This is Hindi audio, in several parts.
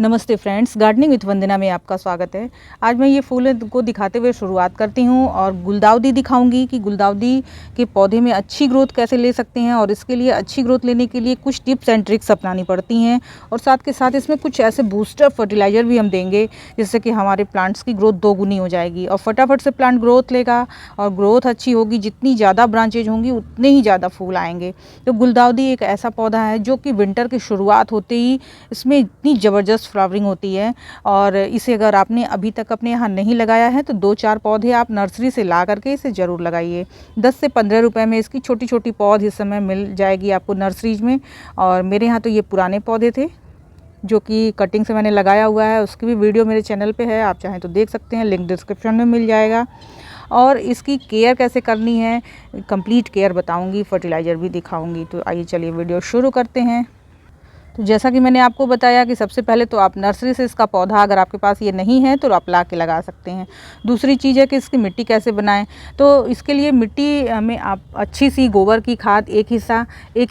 नमस्ते फ्रेंड्स, गार्डनिंग विथ वंदना में आपका स्वागत है। आज मैं ये फूल को दिखाते हुए शुरुआत करती हूँ और गुलदाउदी दिखाऊंगी कि गुलदाउदी के पौधे में अच्छी ग्रोथ कैसे ले सकते हैं और इसके लिए अच्छी ग्रोथ लेने के लिए कुछ टिप्स एंड ट्रिक्स अपनानी पड़ती हैं और साथ के साथ इसमें कुछ ऐसे बूस्टर फर्टिलाइज़र भी हम देंगे जिससे कि हमारे प्लांट्स की ग्रोथ दोगुनी हो जाएगी और फटाफट से प्लांट ग्रोथ लेगा और ग्रोथ अच्छी होगी। जितनी ज़्यादा ब्रांचेज होंगी उतने ही ज़्यादा फूल आएंगे। तो गुलदाउदी एक ऐसा पौधा है जो कि विंटर की शुरुआत होते ही इसमें इतनी ज़बरदस्त फ्लावरिंग होती है और इसे अगर आपने अभी तक अपने यहाँ नहीं लगाया है तो 2-4 पौधे आप नर्सरी से ला करके इसे ज़रूर लगाइए। 10 से 15 रुपए में इसकी छोटी छोटी पौध इस समय मिल जाएगी आपको नर्सरीज में। और मेरे यहाँ तो ये पुराने पौधे थे जो कि कटिंग से मैंने लगाया हुआ है, उसकी भी वीडियो मेरे चैनल पे है, आप चाहें तो देख सकते हैं, लिंक डिस्क्रिप्शन में मिल जाएगा। और इसकी केयर कैसे करनी है, कंप्लीट केयर बताऊंगी, फर्टिलाइज़र भी दिखाऊंगी। तो आइए चलिए वीडियो शुरू करते हैं। तो जैसा कि मैंने आपको बताया कि सबसे पहले तो आप नर्सरी से इसका पौधा, अगर आपके पास ये नहीं है तो आप ला के लगा सकते हैं। दूसरी चीज़ है कि इसकी मिट्टी कैसे बनाएं। तो इसके लिए मिट्टी में आप अच्छी सी गोबर की खाद एक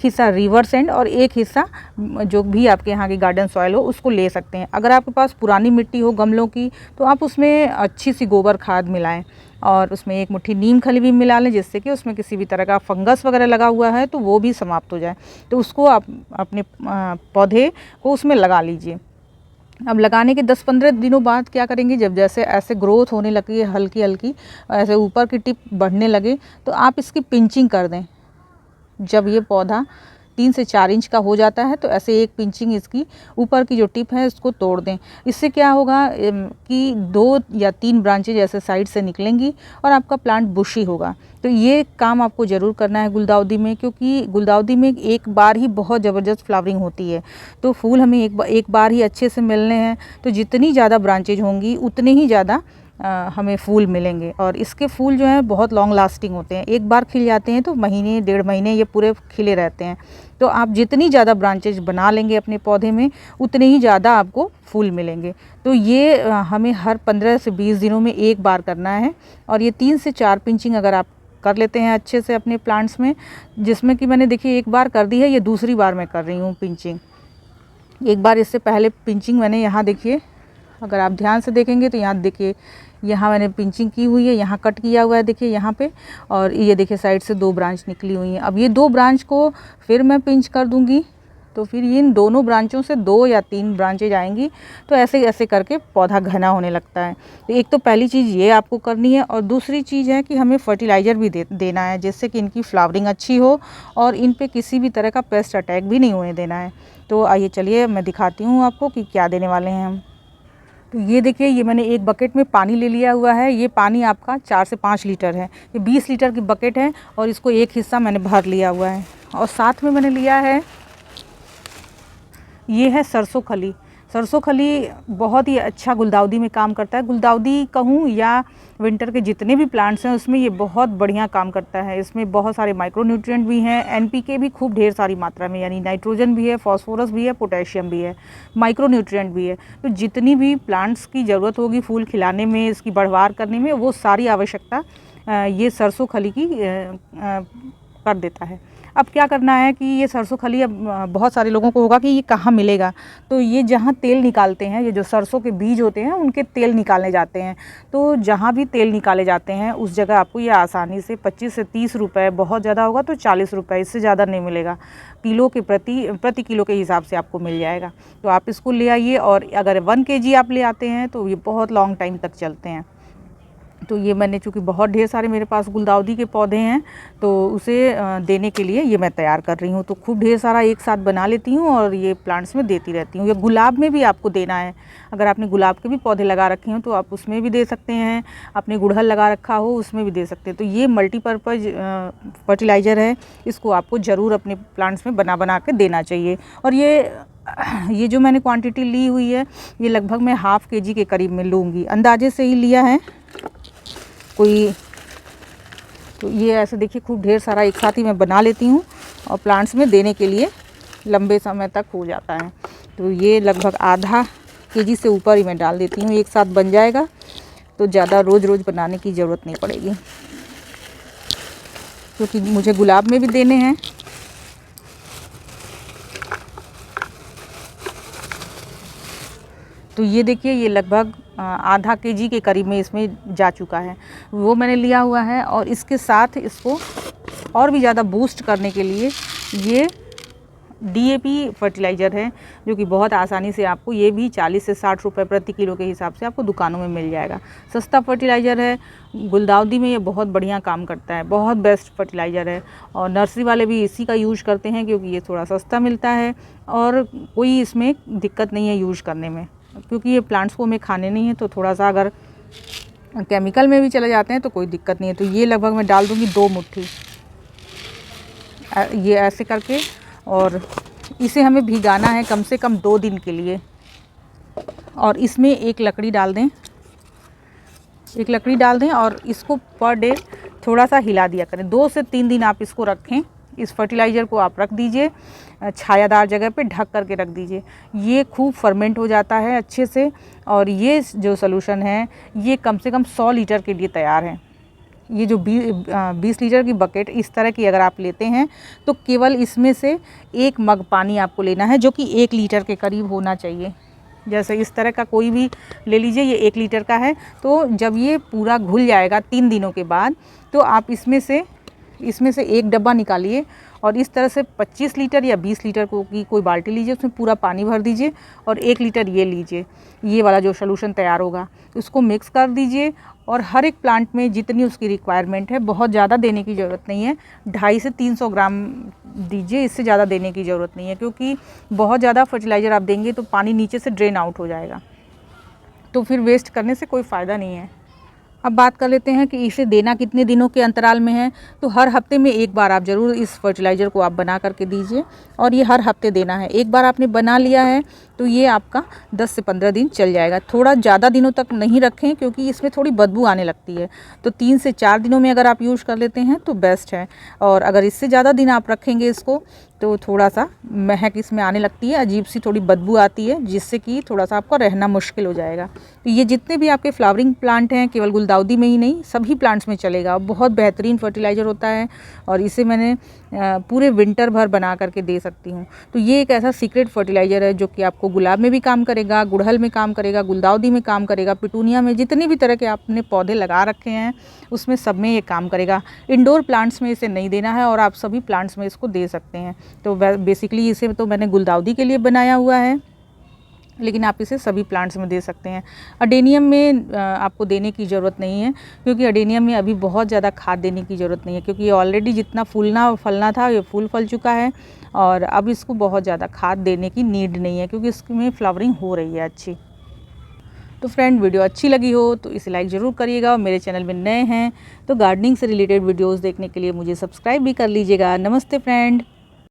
हिस्सा रिवर सैंड और एक हिस्सा जो भी आपके यहाँ की गार्डन सॉइल हो उसको ले सकते हैं। अगर आपके पास पुरानी मिट्टी हो गमलों की तो आप उसमें अच्छी सी गोबर खाद मिलाएं और उसमें एक मुट्ठी नीम खली भी मिला लें जिससे कि उसमें किसी भी तरह का फंगस वगैरह लगा हुआ है तो वो भी समाप्त हो जाए। तो उसको आप अपने पौधे को उसमें लगा लीजिए। अब लगाने के 10-15 दिनों बाद क्या करेंगे, जब जैसे ऐसे ग्रोथ होने लगी हल्की हल्की ऐसे ऊपर की टिप बढ़ने लगे तो आप इसकी पिंचिंग कर दें। जब ये पौधा 3 से 4 इंच का हो जाता है तो ऐसे एक पिंचिंग इसकी ऊपर की जो टिप है इसको तोड़ दें। इससे क्या होगा कि 2 या 3 ब्रांचेज ऐसे साइड से निकलेंगी और आपका प्लांट बुशी होगा। तो ये काम आपको ज़रूर करना है गुलदाउदी में, क्योंकि गुलदाउदी में एक बार ही बहुत ज़बरदस्त फ्लावरिंग होती है। तो फूल हमें एक बार ही अच्छे से मिलने हैं। तो जितनी ज़्यादा ब्रांचेज होंगी उतने ही ज़्यादा हमें फूल मिलेंगे और इसके फूल जो हैं बहुत लॉन्ग लास्टिंग होते हैं। एक बार खिल जाते हैं तो महीने 1.5 महीने ये पूरे खिले रहते हैं। तो आप जितनी ज़्यादा ब्रांचेज बना लेंगे अपने पौधे में उतने ही ज़्यादा आपको फूल मिलेंगे। तो ये हमें हर 15 से 20 दिनों में एक बार करना है और ये 3 से 4 पिंचिंग अगर आप कर लेते हैं अच्छे से अपने प्लांट्स में, जिसमें कि मैंने देखिए एक बार कर दी है, ये दूसरी बार मैं कर रही हूँ पिंचिंग। एक बार इससे पहले पिंचिंग मैंने यहाँ देखिए, अगर आप ध्यान से देखेंगे तो यहाँ देखिए, यहाँ मैंने पिंचिंग की हुई है, यहाँ कट किया हुआ है देखिए यहाँ पे, और ये देखिए साइड से 2 ब्रांच निकली हुई हैं। अब ये 2 ब्रांच को फिर मैं पिंच कर दूँगी तो फिर इन दोनों ब्रांचों से 2 या 3 ब्रांचेज आएंगी। तो ऐसे ऐसे करके पौधा घना होने लगता है। तो एक तो पहली चीज़ ये आपको करनी है और दूसरी चीज़ है कि हमें फर्टिलाइज़र भी देना है जिससे कि इनकी फ्लावरिंग अच्छी हो और इन पे किसी भी तरह का पेस्ट अटैक भी नहीं होने देना है। तो आइए चलिए मैं दिखाती हूँ आपको कि क्या देने वाले हैं हम। तो ये देखिए, ये मैंने एक बकेट में पानी ले लिया हुआ है। ये पानी आपका 4 से 5 लीटर है। ये 20 लीटर की बकेट है और इसको एक हिस्सा मैंने भर लिया हुआ है। और साथ में मैंने लिया है, ये है सरसों खली। सरसों खली बहुत ही अच्छा गुलदाउदी में काम करता है। गुलदाउदी कहूँ या विंटर के जितने भी प्लांट्स हैं उसमें ये बहुत बढ़िया काम करता है। इसमें बहुत सारे माइक्रोन्यूट्रिएंट भी हैं, एनपीके भी खूब ढेर सारी मात्रा में, यानी नाइट्रोजन भी है, फास्फोरस भी है, पोटेशियम भी है, माइक्रोन्यूट्रिएंट भी है। तो जितनी भी प्लांट्स की ज़रूरत होगी फूल खिलाने में, इसकी बढ़वार करने में, वो सारी आवश्यकता ये सरसों खली की कर देता है। अब क्या करना है कि ये सरसों खली, अब बहुत सारे लोगों को होगा कि ये कहाँ मिलेगा। तो ये जहाँ तेल निकालते हैं, ये जो सरसों के बीज होते हैं उनके तेल निकालने जाते हैं। तो जहाँ भी तेल निकाले जाते हैं उस जगह आपको ये आसानी से 25 से 30 रुपये, बहुत ज़्यादा होगा तो 40 रुपये, इससे ज़्यादा नहीं मिलेगा, किलो के प्रति किलो के हिसाब से आपको मिल जाएगा। तो आप इसको ले आइए और अगर 1 kg आप ले आते हैं तो ये बहुत लॉन्ग टाइम तक चलते हैं। तो ये मैंने, चूँकि बहुत ढेर सारे मेरे पास गुलदाउदी के पौधे हैं तो उसे देने के लिए ये मैं तैयार कर रही हूँ। तो खूब ढेर सारा एक साथ बना लेती हूँ और ये प्लांट्स में देती रहती हूँ। या गुलाब में भी आपको देना है, अगर आपने गुलाब के भी पौधे लगा रखे हों तो आप उसमें भी दे सकते हैं, आपने गुड़हल लगा रखा हो उसमें भी दे सकते हैं। तो ये मल्टीपर्पज़ फर्टिलाइज़र है, इसको आपको ज़रूर अपने प्लांट्स में बना के देना चाहिए। और ये जो मैंने क्वांटिटी ली हुई है ये लगभग मैं ½ kg के करीब में लूँगी, अंदाजे से ही लिया है कोई। तो ये ऐसे देखिए खूब ढेर सारा एक साथ ही मैं बना लेती हूँ और प्लांट्स में देने के लिए लंबे समय तक हो जाता है। तो ये लगभग ½ kg से ऊपर ही मैं डाल देती हूँ, एक साथ बन जाएगा तो ज़्यादा रोज़ रोज़ बनाने की ज़रूरत नहीं पड़ेगी, क्योंकि मुझे गुलाब में भी देने हैं। तो ये देखिए, ये लगभग आधा केजी के करीब में इसमें जा चुका है, वो मैंने लिया हुआ है। और इसके साथ इसको और भी ज़्यादा बूस्ट करने के लिए ये DAP फर्टिलाइज़र है, जो कि बहुत आसानी से आपको, ये भी 40 से 60 रुपये प्रति किलो के हिसाब से आपको दुकानों में मिल जाएगा। सस्ता फर्टिलाइज़र है, गुलदाउदी में ये बहुत बढ़िया काम करता है, बहुत बेस्ट फर्टिलाइज़र है। और नर्सरी वाले भी इसी का यूज़ करते हैं, क्योंकि ये थोड़ा सस्ता मिलता है और कोई इसमें दिक्कत नहीं है यूज़ करने में, क्योंकि ये प्लांट्स को हमें खाने नहीं है। तो थोड़ा सा अगर केमिकल में भी चले जाते हैं तो कोई दिक्कत नहीं है। तो ये लगभग मैं डाल दूँगी 2 मुट्ठी, ये ऐसे करके। और इसे हमें भिगाना है कम से कम 2 दिन के लिए। और इसमें एक लकड़ी डाल दें, और इसको पर डे थोड़ा सा हिला दिया करें। 2 से 3 दिन आप इसको रखें। इस फर्टिलाइज़र को आप रख दीजिए, छायादार जगह पे ढक करके रख दीजिए। ये खूब फर्मेंट हो जाता है अच्छे से। और ये जो सॉल्यूशन है ये कम से कम 100 लीटर के लिए तैयार है। ये जो 20 लीटर की बकेट इस तरह की अगर आप लेते हैं तो केवल इसमें से 1 मग पानी आपको लेना है, जो कि 1 लीटर के करीब होना चाहिए। जैसे इस तरह का कोई भी ले लीजिए, ये 1 लीटर का है। तो जब ये पूरा घुल जाएगा 3 दिनों के बाद, तो आप इसमें से 1 डब्बा निकालिए और इस तरह से 25 लीटर या 20 लीटर की कोई बाल्टी लीजिए, उसमें पूरा पानी भर दीजिए और 1 लीटर ये लीजिए, ये वाला जो सॉल्यूशन तैयार होगा, उसको मिक्स कर दीजिए। और हर एक प्लांट में जितनी उसकी रिक्वायरमेंट है, बहुत ज़्यादा देने की ज़रूरत नहीं है, 250 से 300 ग्राम दीजिए, इससे ज़्यादा देने की ज़रूरत नहीं है, क्योंकि बहुत ज़्यादा फर्टिलाइज़र आप देंगे तो पानी नीचे से ड्रेन आउट हो जाएगा, तो फिर वेस्ट करने से कोई फ़ायदा नहीं है। अब बात कर लेते हैं कि इसे देना कितने दिनों के अंतराल में है। तो हर हफ्ते में 1 बार आप ज़रूर इस फर्टिलाइज़र को आप बना करके दीजिए, और ये हर हफ्ते देना है। एक बार आपने बना लिया है तो ये आपका 10 से 15 दिन चल जाएगा। थोड़ा ज़्यादा दिनों तक नहीं रखें, क्योंकि इसमें थोड़ी बदबू आने लगती है। तो 3 से 4 दिनों में अगर आप यूज़ कर लेते हैं तो बेस्ट है। और अगर इससे ज़्यादा दिन आप रखेंगे इसको तो थोड़ा सा महक इसमें आने लगती है, अजीब सी थोड़ी बदबू आती है, जिससे कि थोड़ा सा आपका रहना मुश्किल हो जाएगा। तो ये जितने भी आपके फ्लावरिंग प्लांट हैं, केवल गुलदाउदी में ही नहीं, सभी प्लांट्स में चलेगा। बहुत बेहतरीन फर्टिलाइज़र होता है और इसे मैंने पूरे विंटर भर बना करके दे सकती हूँ। तो ये एक ऐसा सीक्रेट फर्टिलाइज़र है जो कि आपको गुलाब में भी काम करेगा, गुड़हल में काम करेगा, गुलदाउदी में काम करेगा, पिटूनिया में, जितने भी तरह के आपने पौधे लगा रखे हैं उसमें सब में ये काम करेगा। इंडोर प्लांट्स में इसे नहीं देना है और आप सभी प्लांट्स में इसको दे सकते हैं। तो बेसिकली इसे तो मैंने गुलदाउदी के लिए बनाया हुआ है, लेकिन आप इसे सभी प्लांट्स में दे सकते हैं। अडेनियम में आपको देने की ज़रूरत नहीं है, क्योंकि अडेनियम में अभी बहुत ज़्यादा खाद देने की ज़रूरत नहीं है, क्योंकि ये ऑलरेडी जितना फूलना फलना था ये फल चुका है और अब इसको बहुत ज़्यादा खाद देने की नीड नहीं है, क्योंकि इसमें फ्लावरिंग हो रही है अच्छी। तो फ्रेंड, वीडियो अच्छी लगी हो तो इसे लाइक ज़रूर करिएगा, और मेरे चैनल में नए हैं तो गार्डनिंग से रिलेटेड वीडियोज़ देखने के लिए मुझे सब्सक्राइब भी कर लीजिएगा। नमस्ते फ्रेंड।